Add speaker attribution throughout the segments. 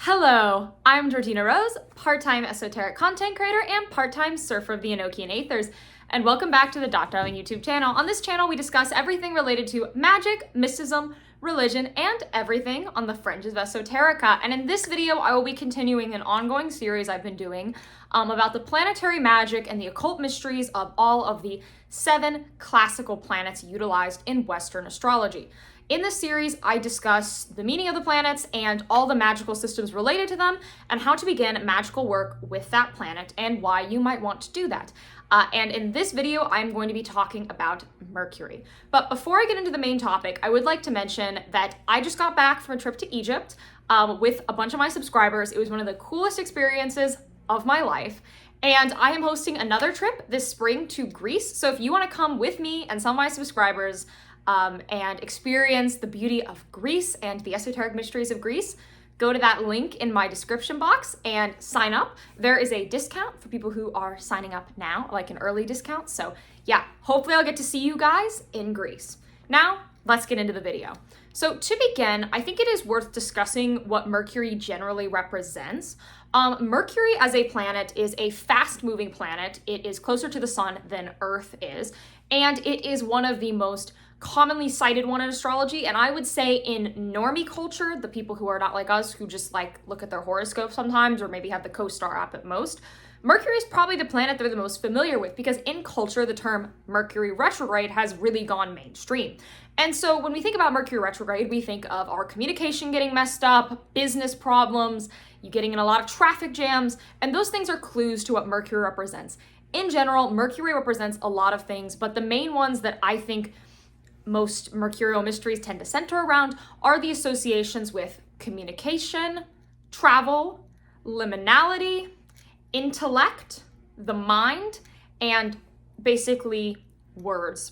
Speaker 1: Hello, I'm Georgina Rose, part-time esoteric content creator and part-time surfer of the Enochian Aethers, and welcome back to the Darling YouTube channel. On this channel, we discuss everything related to magic, mysticism, religion, and everything on the fringes of esoterica. And in this video, I will be continuing an ongoing series I've been doing about the planetary magic and the occult mysteries of all of the 7 classical planets utilized in Western astrology. In this series, I discuss the meaning of the planets and all the magical systems related to them and how to begin magical work with that planet and why you might want to do that. And in this video, I'm going to be talking about Mercury. But before I get into the main topic, I would like to mention that I just got back from a trip to Egypt with a bunch of my subscribers. It was one of the coolest experiences of my life. And I am hosting another trip this spring to Greece. So if you want to come with me and some of my subscribers, and experience the beauty of Greece and the esoteric mysteries of Greece, go to that link in my description box and sign up. There is a discount for people who are signing up now, like an early discount. So yeah, hopefully I'll get to see you guys in Greece. Now, let's get into the video. So to begin, I think it is worth discussing what Mercury generally represents. Mercury as a planet is a fast-moving planet. It is closer to the sun than Earth is, and it is one of the most commonly cited one in astrology, and I would say in normie culture, the people who are not like us, who just like look at their horoscope sometimes, or maybe have the CoStar app at most, Mercury is probably the planet they're the most familiar with, because in culture, the term Mercury retrograde has really gone mainstream. And so when we think about Mercury retrograde, we think of our communication getting messed up, business problems, you getting in a lot of traffic jams, and those things are clues to what Mercury represents. In general, Mercury represents a lot of things, but the main ones that I think most mercurial mysteries tend to center around are the associations with communication, travel, liminality, intellect, the mind, and basically words,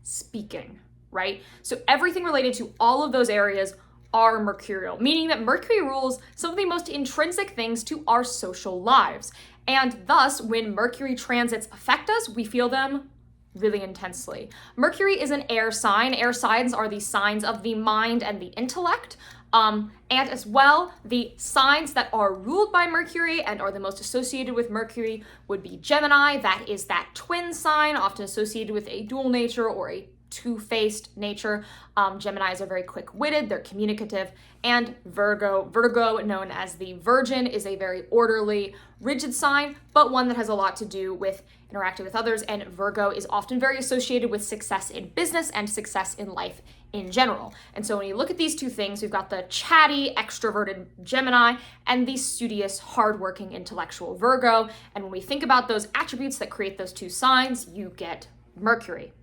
Speaker 1: speaking, right? So everything related to all of those areas are mercurial, meaning that Mercury rules some of the most intrinsic things to our social lives. And thus, when Mercury transits affect us, we feel them really intensely. Mercury is an air sign. Air signs are the signs of the mind and the intellect. And as well, the signs that are ruled by Mercury and are the most associated with Mercury would be Gemini. That is that twin sign, often associated with a dual nature or a two-faced nature. Geminis are very quick-witted, they're communicative, and Virgo, known as the Virgin, is a very orderly, rigid sign, but one that has a lot to do with interacting with others, and Virgo is often very associated with success in business and success in life in general. And so when you look at these two things, we've got the chatty, extroverted Gemini and the studious, hardworking, intellectual Virgo, and when we think about those attributes that create those two signs, you get Mercury.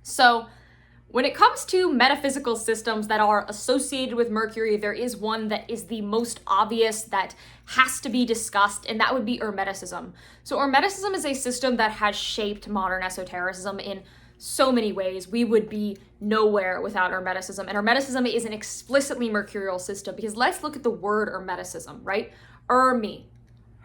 Speaker 1: So when it comes to metaphysical systems that are associated with Mercury, there is one that is the most obvious that has to be discussed, and that would be Hermeticism. So Hermeticism is a system that has shaped modern esotericism in so many ways. We would be nowhere without Hermeticism, and Hermeticism is an explicitly mercurial system, because let's look at the word Hermeticism, right?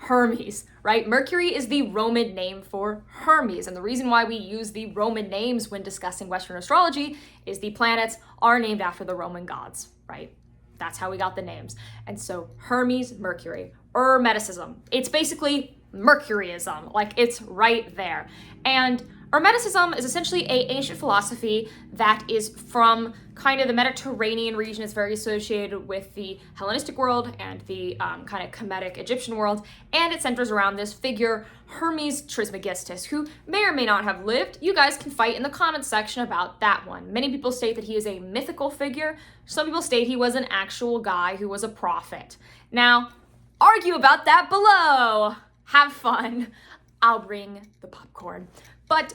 Speaker 1: Hermes, right? Mercury is the Roman name for Hermes, and the reason why we use the Roman names when discussing Western astrology is the planets are named after the Roman gods, right? That's how we got the names. And so Hermes, Mercury, Hermeticism. It's basically Mercuryism, like it's right there. And Hermeticism is essentially an ancient philosophy that is from kind of the Mediterranean region. It's very associated with the Hellenistic world and the kind of Kemetic Egyptian world, and it centers around this figure, Hermes Trismegistus, who may or may not have lived. You guys can fight in the comments section about that one. Many people state that he is a mythical figure. Some people state he was an actual guy who was a prophet. Now, argue about that below. Have fun. I'll bring the popcorn. But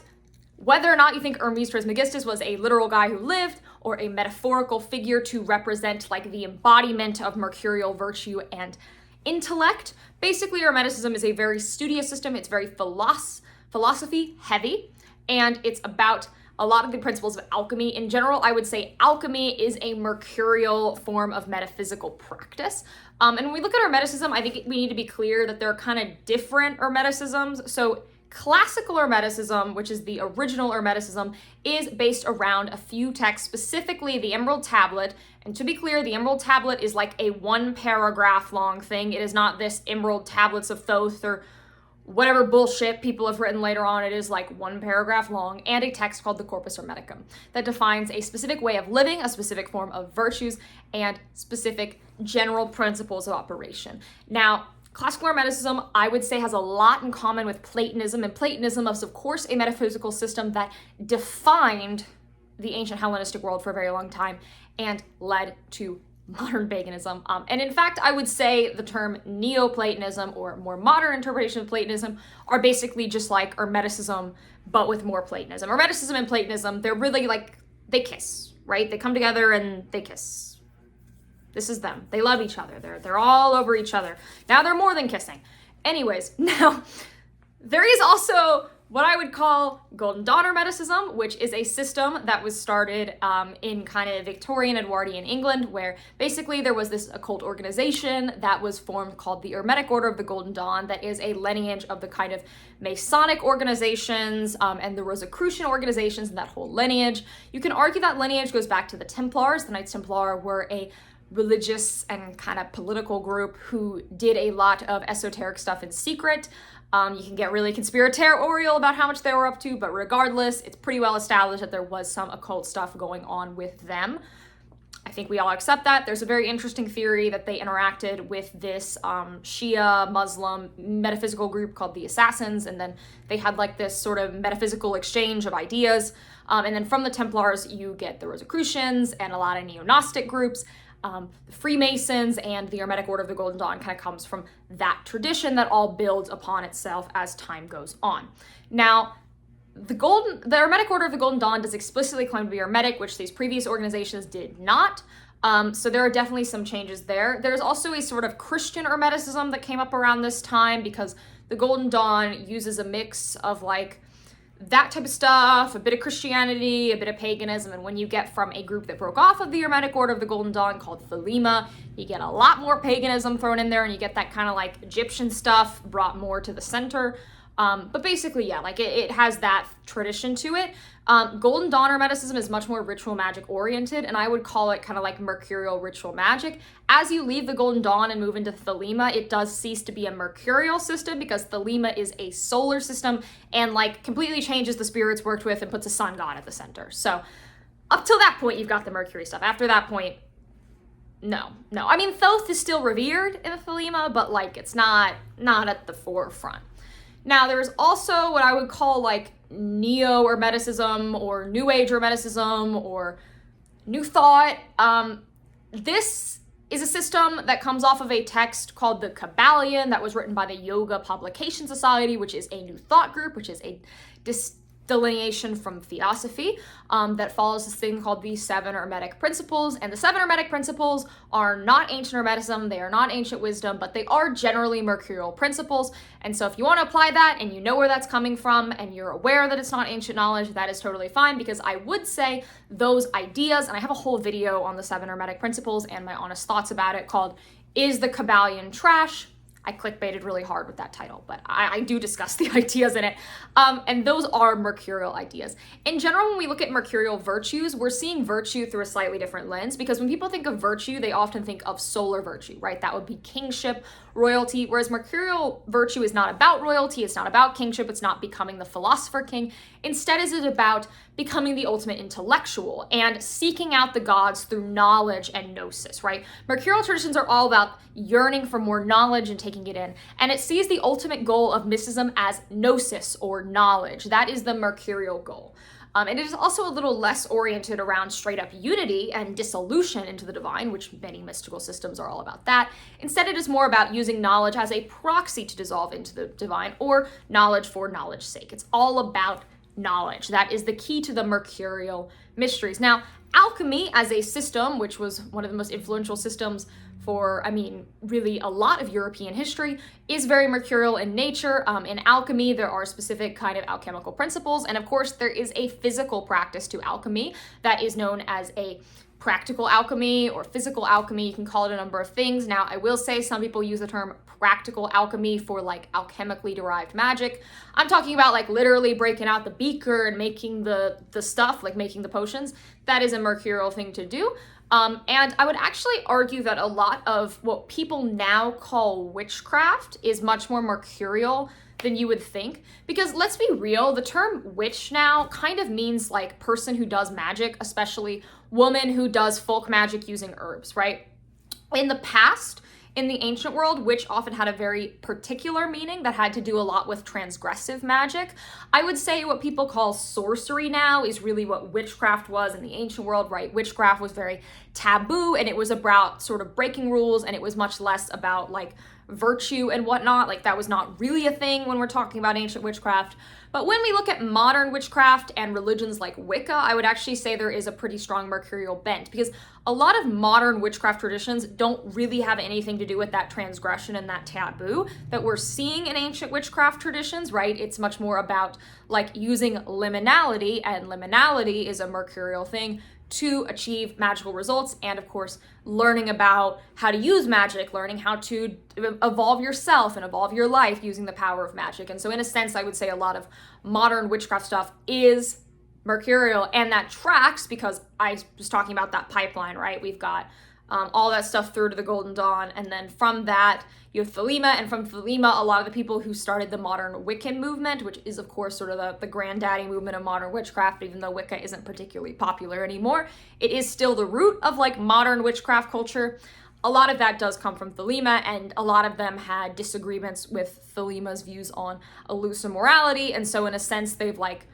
Speaker 1: whether or not you think Hermes Trismegistus was a literal guy who lived or a metaphorical figure to represent like the embodiment of mercurial virtue and intellect, basically Hermeticism is a very studious system. It's very philosophy heavy, and it's about a lot of the principles of alchemy. In general, I would say alchemy is a mercurial form of metaphysical practice. And when we look at Hermeticism, I think we need to be clear that there are kind of different Hermeticisms. So Classical Hermeticism, which is the original Hermeticism, is based around a few texts, specifically the Emerald Tablet. And to be clear, the Emerald Tablet is like a 1-paragraph long thing. It is not this Emerald Tablets of Thoth or whatever bullshit people have written later on. It is like 1 paragraph long, and a text called the Corpus Hermeticum that defines a specific way of living, a specific form of virtues, and specific general principles of operation. Now, classical Hermeticism, I would say, has a lot in common with Platonism, and Platonism is, of course, a metaphysical system that defined the ancient Hellenistic world for a very long time and led to modern paganism. And in fact, I would say the term Neoplatonism, or more modern interpretation of Platonism, are basically just like Hermeticism, but with more Platonism. Hermeticism and Platonism, they're really like, they kiss, right? They come together and they kiss. This is them. They love each other. They're all over each other. Now they're more than kissing. Anyways, now there is also what I would call Golden Dawn Hermeticism, which is a system that was started in kind of Victorian Edwardian England, where basically there was this occult organization that was formed called the Hermetic Order of the Golden Dawn, that is a lineage of the kind of Masonic organizations and the Rosicrucian organizations and that whole lineage. You can argue that lineage goes back to the Templars. The Knights Templar were a religious and kind of political group who did a lot of esoteric stuff in secret. You can get really conspiratorial about how much they were up to, but regardless, it's pretty well established that there was some occult stuff going on with them. I think we all accept that. There's a very interesting theory that they interacted with this Shia Muslim metaphysical group called the Assassins, and then they had like this sort of metaphysical exchange of ideas. And then from the Templars, you get the Rosicrucians and a lot of neo-Gnostic groups. The Freemasons and the Hermetic Order of the Golden Dawn kind of comes from that tradition that all builds upon itself as time goes on. Now, the Hermetic Order of the Golden Dawn does explicitly claim to be Hermetic, which these previous organizations did not. So there are definitely some changes there. There's also a sort of Christian Hermeticism that came up around this time, because the Golden Dawn uses a mix of like that type of stuff, a bit of Christianity, a bit of paganism, and when you get from a group that broke off of the Hermetic Order of the Golden Dawn called Thelema, you get a lot more paganism thrown in there, and you get that kind of like Egyptian stuff brought more to the center. But basically, yeah, like it has that tradition to it. Golden Dawn Hermeticism is much more ritual magic oriented, and I would call it kind of like mercurial ritual magic. As you leave the Golden Dawn and move into Thelema, it does cease to be a mercurial system, because Thelema is a solar system and like completely changes the spirits worked with and puts a sun god at the center. So up till that point, you've got the Mercury stuff. After that point, no. I mean, Thoth is still revered in the Thelema, but like it's not at the forefront. Now, there's also what I would call like Neo-hermeticism or New Age Hermeticism or New Thought. This is a system that comes off of a text called the Kabbalion that was written by the Yoga Publication Society, which is a New Thought group, which is a delineation from Theosophy that follows this thing called the 7 Hermetic Principles. And the 7 Hermetic Principles are not ancient Hermeticism, they are not ancient wisdom, but they are generally mercurial principles. And so if you want to apply that and you know where that's coming from and you're aware that it's not ancient knowledge, that is totally fine, because I would say those ideas, and I have a whole video on the 7 Hermetic Principles and my honest thoughts about it called Is the Kabbalion Trash? I clickbaited really hard with that title, but I do discuss the ideas in it. And those are mercurial ideas. In general, when we look at mercurial virtues, we're seeing virtue through a slightly different lens, because when people think of virtue, they often think of solar virtue, right? That would be kingship, royalty, whereas mercurial virtue is not about royalty, it's not about kingship, it's not becoming the philosopher king. Instead, is it about becoming the ultimate intellectual and seeking out the gods through knowledge and gnosis, right? Mercurial traditions are all about yearning for more knowledge and taking it in, and it sees the ultimate goal of mysticism as gnosis, or knowledge. That is the mercurial goal. And it is also a little less oriented around straight up unity and dissolution into the divine, which many mystical systems are all about that. Instead, it is more about using knowledge as a proxy to dissolve into the divine, or knowledge for knowledge's sake. It's all about knowledge. That is the key to the mercurial mysteries. Now, alchemy as a system, which was one of the most influential systems for, really a lot of European history, is very mercurial in nature. In alchemy, there are specific kind of alchemical principles, and of course, there is a physical practice to alchemy that is known as a practical alchemy or physical alchemy. You can call it a number of things. Now, I will say some people use the term practical alchemy for like alchemically derived magic. I'm talking about like literally breaking out the beaker and making the stuff, like making the potions. That is a mercurial thing to do. And I would actually argue that a lot of what people now call witchcraft is much more mercurial than you would think. Because let's be real, the term witch now kind of means like person who does magic, especially woman who does folk magic using herbs, right? In the past, in the ancient world, witch often had a very particular meaning that had to do a lot with transgressive magic. I would say what people call sorcery now is really what witchcraft was in the ancient world, right? Witchcraft was very taboo, and it was about sort of breaking rules, and it was much less about like virtue and whatnot. Like that was not really a thing when we're talking about ancient witchcraft. But when we look at modern witchcraft and religions like Wicca, I would actually say there is a pretty strong mercurial bent, because a lot of modern witchcraft traditions don't really have anything to do with that transgression and that taboo that we're seeing in ancient witchcraft traditions, right? It's much more about like using liminality, and liminality is a mercurial thing to achieve magical results, and of course learning about how to use magic, learning how to evolve yourself and evolve your life using the power of magic. And so in a sense, I would say a lot of modern witchcraft stuff is mercurial, and that tracks because I was talking about that pipeline, right? We've got all that stuff through to the Golden Dawn, and then from that you have Thelema, and from Thelema a lot of the people who started the modern Wiccan movement, which is of course sort of the granddaddy movement of modern witchcraft. Even though Wicca isn't particularly popular anymore, it is still the root of like modern witchcraft culture. A lot of that does come from Thelema, and a lot of them had disagreements with Thelema's views on elusive morality, and so in a sense they've like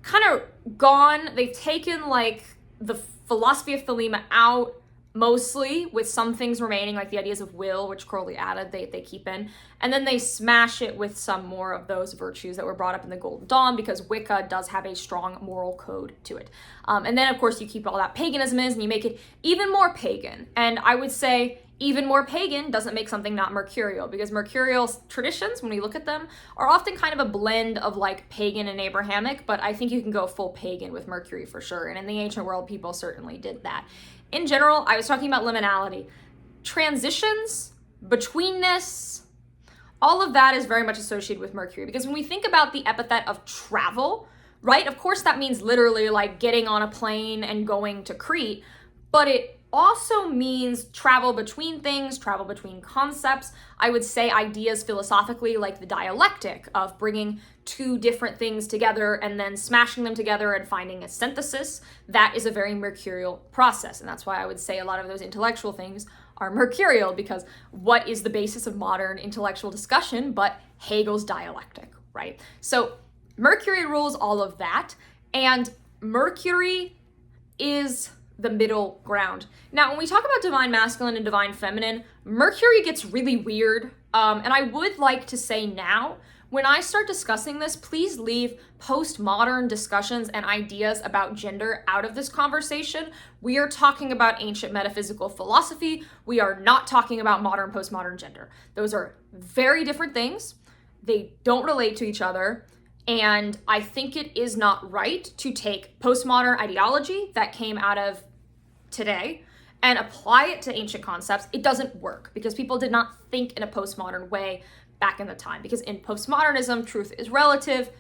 Speaker 1: kind of they've taken like the philosophy of Thelema out, mostly, with some things remaining, like the ideas of will, which Crowley added, they keep in, and then they smash it with some more of those virtues that were brought up in the Golden Dawn, because Wicca does have a strong moral code to it. And then of course you keep all that paganism in, and you make it even more pagan. And I would say even more pagan doesn't make something not mercurial, because mercurial traditions, when we look at them, are often kind of a blend of like pagan and Abrahamic, but I think you can go full pagan with Mercury for sure. And in the ancient world, people certainly did that. In general, I was talking about liminality. Transitions, betweenness, all of that is very much associated with Mercury, because when we think about the epithet of travel, right, of course that means literally like getting on a plane and going to Crete, but it also means travel between things, travel between concepts. I would say ideas philosophically, like the dialectic of bringing two different things together and then smashing them together and finding a synthesis. That is a very mercurial process. And that's why I would say a lot of those intellectual things are mercurial, because what is the basis of modern intellectual discussion but Hegel's dialectic, right? So Mercury rules all of that, and Mercury is the middle ground. Now, when we talk about divine masculine and divine feminine, Mercury gets really weird. And I would like to say now, when I start discussing this, please leave postmodern discussions and ideas about gender out of this conversation. We are talking about ancient metaphysical philosophy. We are not talking about modern, postmodern gender. Those are very different things. They don't relate to each other. And I think it is not right to take postmodern ideology that came out of today and apply it to ancient concepts. It doesn't work, because people did not think in a postmodern way back in the time. Because in postmodernism, truth is relative.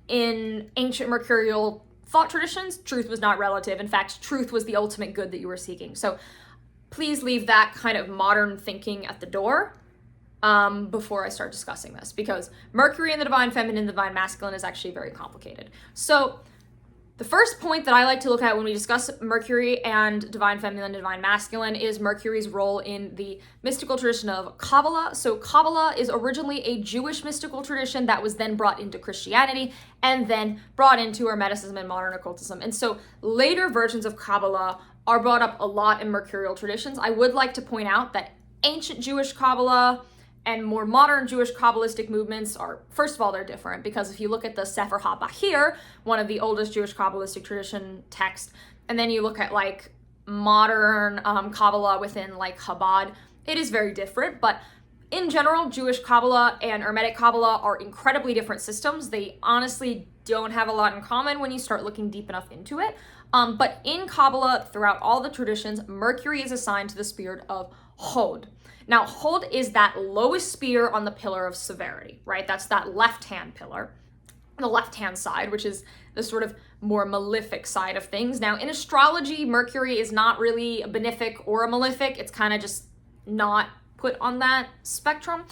Speaker 1: In ancient mercurial thought traditions, truth was not relative. In fact, truth was the ultimate good that you were seeking. So please leave that kind of modern thinking at the door before I start discussing this, because Mercury and the divine feminine, the divine masculine is actually very complicated. So the first point that I like to look at when we discuss Mercury and divine feminine and divine masculine is Mercury's role in the mystical tradition of Kabbalah. So Kabbalah is originally a Jewish mystical tradition that was then brought into Christianity and then brought into Hermeticism and modern occultism. And so later versions of Kabbalah are brought up a lot in mercurial traditions. I would like to point out that ancient Jewish Kabbalah and more modern Jewish Kabbalistic movements are, first of all, they're different, because if you look at the Sefer HaBahir, one of the oldest Jewish Kabbalistic tradition texts, and then you look at like modern Kabbalah within like Chabad, it is very different. But in general, Jewish Kabbalah and Hermetic Kabbalah are incredibly different systems. They honestly don't have a lot in common when you start looking deep enough into it. But in Kabbalah, throughout all the traditions, Mercury is assigned to the spirit of Hod. Now, hold is that lowest spear on the pillar of severity, right? That's that left-hand pillar, the left-hand side, which is the sort of more malefic side of things. Now, in astrology, Mercury is not really a benefic or a malefic. It's kind of just not put on that spectrum.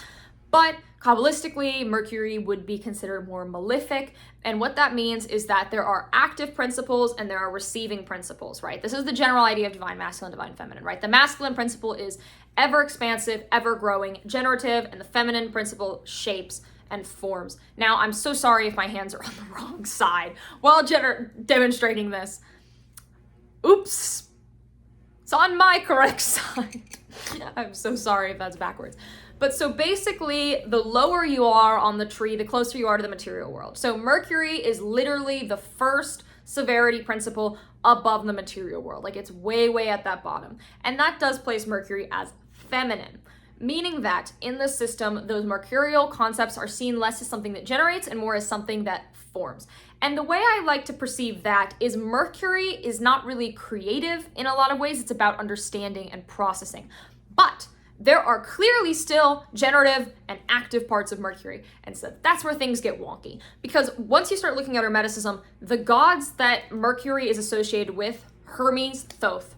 Speaker 1: But Kabbalistically, Mercury would be considered more malefic. And what that means is that there are active principles and there are receiving principles, right? This is the general idea of divine masculine, divine feminine, right? The masculine principle is ever expansive, ever growing, generative, and the feminine principle shapes and forms. Now, I'm so sorry if my hands are on the wrong side while demonstrating this. Oops. It's on my correct side. I'm so sorry if that's backwards. But so basically, the lower you are on the tree, the closer you are to the material world. So Mercury is literally the first severity principle above the material world. Like it's way, way at that bottom. And that does place Mercury as feminine, meaning that in the system, those mercurial concepts are seen less as something that generates and more as something that forms. And the way I like to perceive that is Mercury is not really creative in a lot of ways. It's about understanding and processing. But there are clearly still generative and active parts of Mercury. And so that's where things get wonky. Because once you start looking at Hermeticism, the gods that Mercury is associated with, Hermes, Thoth,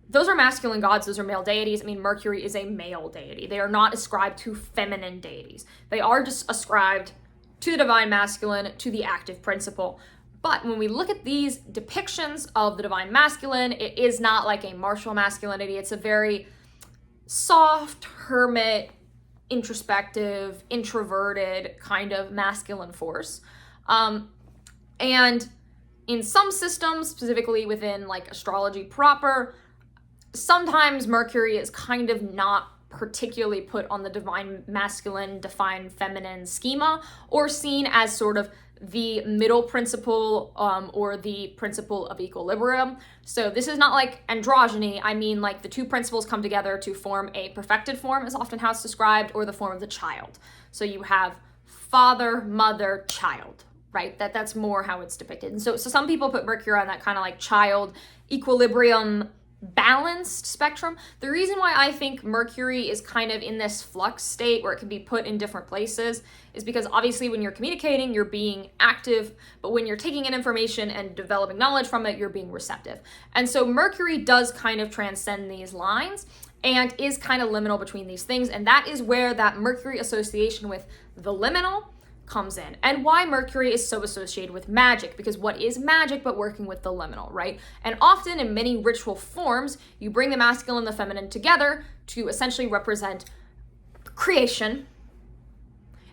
Speaker 1: those are masculine gods, those are male deities. I mean, Mercury is a male deity. They are not ascribed to feminine deities. They are just ascribed to the divine masculine, to the active principle. But when we look at these depictions of the divine masculine, it is not like a martial masculinity. It's a very soft, hermit, introspective, introverted kind of masculine force. And in some systems, specifically within like astrology proper, sometimes Mercury is kind of not particularly put on the divine masculine, divine feminine schema, or seen as sort of the middle principle or the principle of equilibrium. So this is not like androgyny. I mean like the two principles come together to form a perfected form, is often how it's described, or the form of the child. So you have father, mother, child, right? That's more how it's depicted. And so some people put Mercury on that kind of like child equilibrium balanced spectrum. The reason why I think Mercury is kind of in this flux state where it can be put in different places is because obviously when you're communicating, you're being active, but when you're taking in information and developing knowledge from it, you're being receptive. And so Mercury does kind of transcend these lines and is kind of liminal between these things. And that is where that Mercury association with the liminal comes in, and why Mercury is so associated with magic, because what is magic but working with the liminal, right? And often in many ritual forms, you bring the masculine and the feminine together to essentially represent creation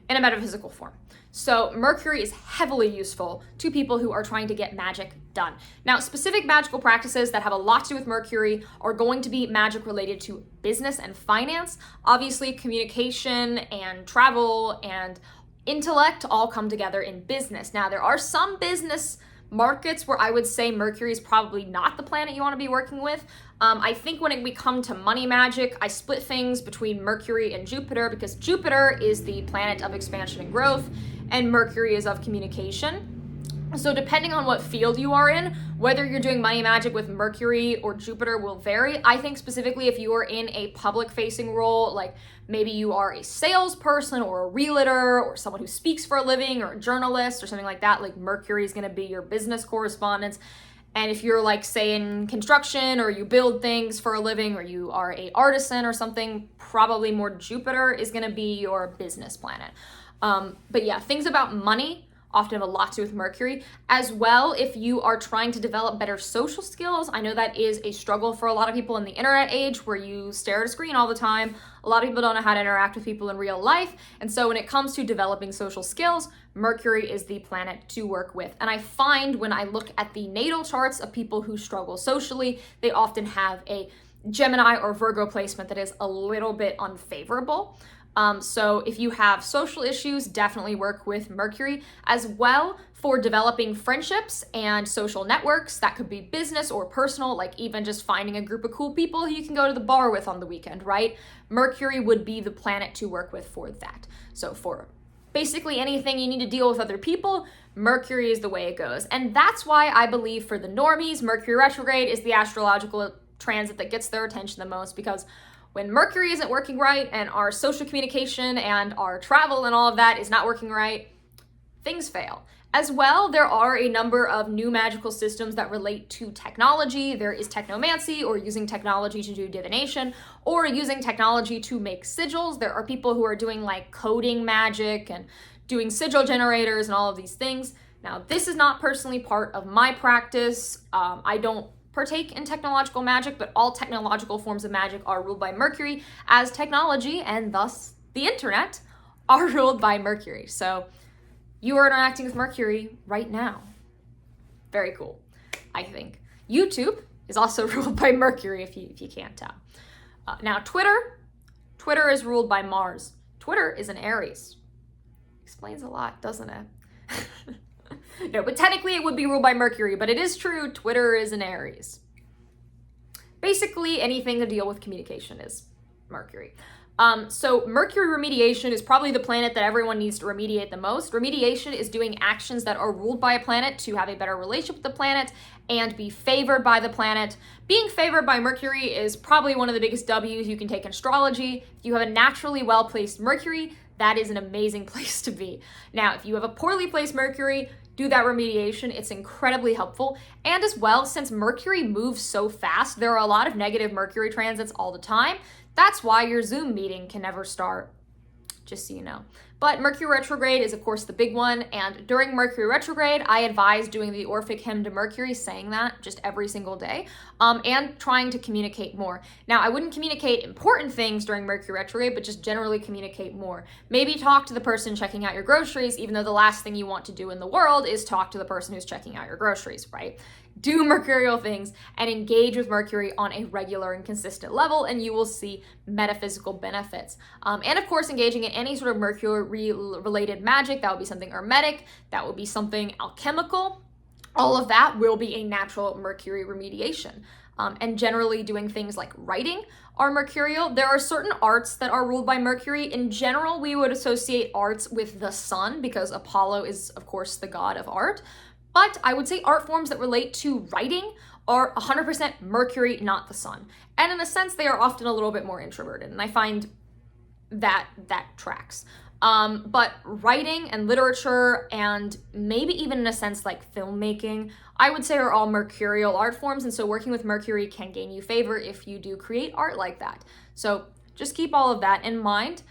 Speaker 1: in a metaphysical form. So Mercury is heavily useful to people who are trying to get magic done. Now, specific magical practices that have a lot to do with Mercury are going to be magic related to business and finance. Obviously, communication and travel and intellect all come together in business. Now, there are some business markets where I would say Mercury is probably not the planet you want to be working with. I think when we come to money magic, I split things between Mercury and Jupiter, because Jupiter is the planet of expansion and growth, and Mercury is of communication. So depending on what field you are in, whether you're doing money magic with Mercury or Jupiter will vary. I think specifically if you are in a public-facing role, like maybe you are a salesperson or a realtor or someone who speaks for a living or a journalist or something like that, like Mercury is going to be your business correspondence. And if you're like, say, in construction or you build things for a living or you are a artisan or something, probably more Jupiter is going to be your business planet. But yeah, things about money often have a lot to do with Mercury. As well, if you are trying to develop better social skills, I know that is a struggle for a lot of people in the internet age where you stare at a screen all the time. A lot of people don't know how to interact with people in real life. And so when it comes to developing social skills, Mercury is the planet to work with. And I find when I look at the natal charts of people who struggle socially, they often have a Gemini or Virgo placement that is a little bit unfavorable. So if you have social issues, definitely work with Mercury. As well, for developing friendships and social networks, that could be business or personal, like even just finding a group of cool people who you can go to the bar with on the weekend, right? Mercury would be the planet to work with for that. So for basically anything you need to deal with other people, Mercury is the way it goes. And that's why I believe for the normies, Mercury retrograde is the astrological transit that gets their attention the most, because when Mercury isn't working right and our social communication and our travel and all of that is not working right, things fail. As well, there are a number of new magical systems that relate to technology. There is technomancy, or using technology to do divination, or using technology to make sigils. There are people who are doing like coding magic and doing sigil generators and all of these things. Now, this is not personally part of my practice. I don't partake in technological magic, but all technological forms of magic are ruled by Mercury, as technology and thus the internet are ruled by Mercury. So you are interacting with Mercury right now. Very cool, I think. YouTube is also ruled by Mercury, if you can't tell. Now, Twitter is ruled by Mars. Twitter is an Aries. Explains a lot, doesn't it? No, but technically it would be ruled by Mercury, but it is true, Twitter is an Aries. Basically, anything to deal with communication is Mercury. So Mercury remediation is probably the planet that everyone needs to remediate the most. Remediation is doing actions that are ruled by a planet to have a better relationship with the planet and be favored by the planet. Being favored by Mercury is probably one of the biggest W's you can take in astrology. If you have a naturally well-placed Mercury, that is an amazing place to be. Now, if you have a poorly placed Mercury, do that remediation. It's incredibly helpful. And as well, since Mercury moves so fast, there are a lot of negative Mercury transits all the time. That's why your Zoom meeting can never start, just so you know. But Mercury retrograde is, of course, the big one. And during Mercury retrograde, I advise doing the Orphic hymn to Mercury, saying that just every single day, and trying to communicate more. Now, I wouldn't communicate important things during Mercury retrograde, but just generally communicate more. Maybe talk to the person checking out your groceries, even though the last thing you want to do in the world is talk to the person who's checking out your groceries, right? Do mercurial things and engage with Mercury on a regular and consistent level, and you will see metaphysical benefits. And of course, engaging in any sort of Mercury-related magic, that would be something hermetic, that would be something alchemical. All of that will be a natural Mercury remediation. And generally doing things like writing are mercurial. There are certain arts that are ruled by Mercury. In general, we would associate arts with the sun because Apollo is, of course, the god of art. But I would say art forms that relate to writing are 100% Mercury, not the sun. And in a sense, they are often a little bit more introverted, and I find that tracks. But writing and literature, and maybe even in a sense like filmmaking, I would say are all mercurial art forms, and so working with Mercury can gain you favor if you do create art like that. So just keep all of that in mind.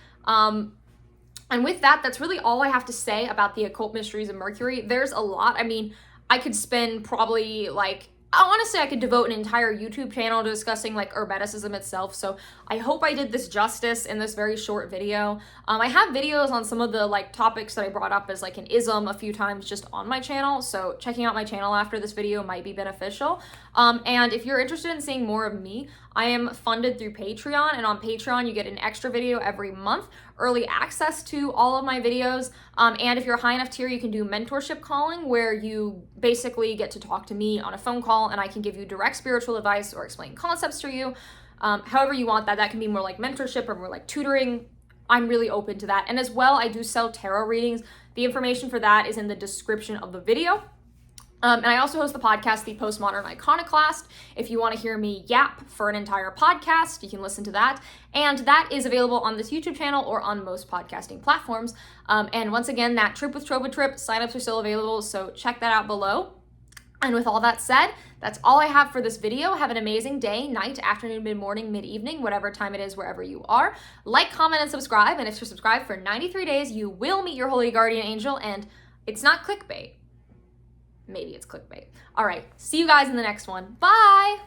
Speaker 1: And with that, that's really all I have to say about the occult mysteries of Mercury. There's a lot. I mean, I could spend probably honestly, I could devote an entire YouTube channel to discussing like Hermeticism itself. So I hope I did this justice in this very short video. I have videos on some of the topics that I brought up as like an ism a few times just on my channel. So checking out my channel after this video might be beneficial. And if you're interested in seeing more of me, I am funded through Patreon, and on Patreon you get an extra video every month, early access to all of my videos, and if you're a high enough tier, you can do mentorship calling, where you basically get to talk to me on a phone call and I can give you direct spiritual advice or explain concepts to you. However you want that. That can be more like mentorship or more like tutoring. I'm really open to that. And as well, I do sell tarot readings. The information for that is in the description of the video. And I also host the podcast, The Postmodern Iconoclast. If you want to hear me yap for an entire podcast, you can listen to that. And that is available on this YouTube channel or on most podcasting platforms. And once again, that Trip with Trova trip, signups are still available, so check that out below. And with all that said, that's all I have for this video. Have an amazing day, night, afternoon, mid-morning, mid-evening, whatever time it is, wherever you are. Like, comment, and subscribe. And if you're subscribed for 93 days, you will meet your holy guardian angel. And it's not clickbait. Maybe it's clickbait. All right, see you guys in the next one. Bye!